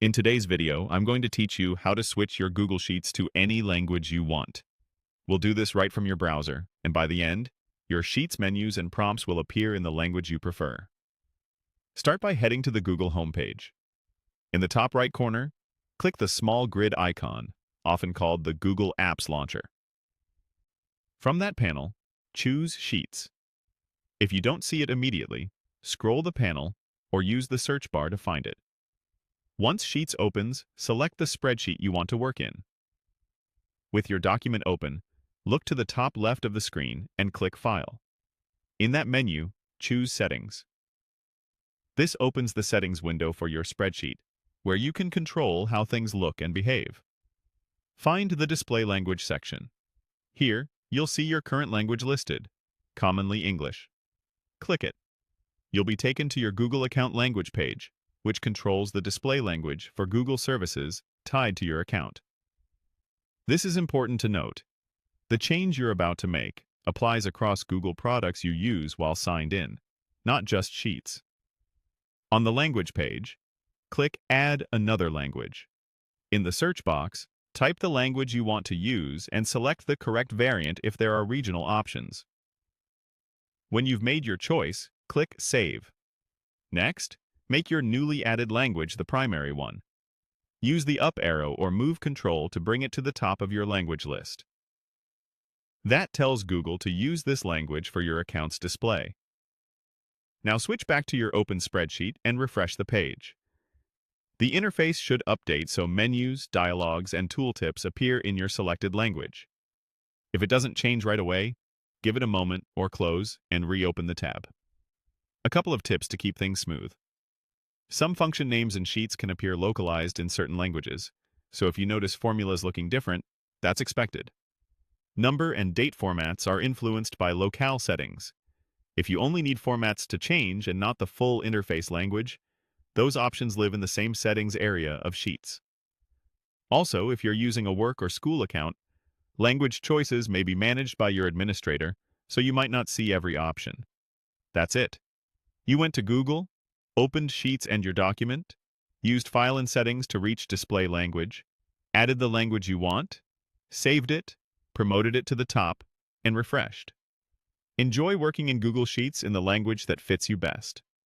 In today's video, I'm going to teach you how to switch your Google Sheets to any language you want. We'll do this right from your browser, and by the end, your Sheets menus and prompts will appear in the language you prefer. Start by heading to the Google homepage. In the top right corner, click the small grid icon, often called the Google Apps Launcher. From that panel, choose Sheets. If you don't see it immediately, scroll the panel or use the search bar to find it. Once Sheets opens, select the spreadsheet you want to work in. With your document open, look to the top left of the screen and click File. In that menu, choose Settings. This opens the settings window for your spreadsheet, where you can control how things look and behave. Find the Display Language section. Here, you'll see your current language listed, commonly English. Click it. You'll be taken to your Google account language page, which controls the display language for Google services tied to your account. This is important to note. The change you're about to make applies across Google products you use while signed in, not just Sheets. On the language page, click Add Another Language. In the search box, type the language you want to use and select the correct variant if there are regional options. When you've made your choice, click Save. Next, make your newly added language the primary one. Use the up arrow or move control to bring it to the top of your language list. That tells Google to use this language for your account's display. Now switch back to your open spreadsheet and refresh the page. The interface should update so menus, dialogues, and tooltips appear in your selected language. If it doesn't change right away, give it a moment or close and reopen the tab. A couple of tips to keep things smooth. Some function names in Sheets can appear localized in certain languages, so if you notice formulas looking different, that's expected. Number and date formats are influenced by locale settings. If you only need formats to change and not the full interface language, those options live in the same settings area of Sheets. Also, if you're using a work or school account, language choices may be managed by your administrator, so you might not see every option. That's it. You went to Google, opened Sheets and your document, used File and Settings to reach display language, added the language you want, saved it, promoted it to the top, and refreshed. Enjoy working in Google Sheets in the language that fits you best.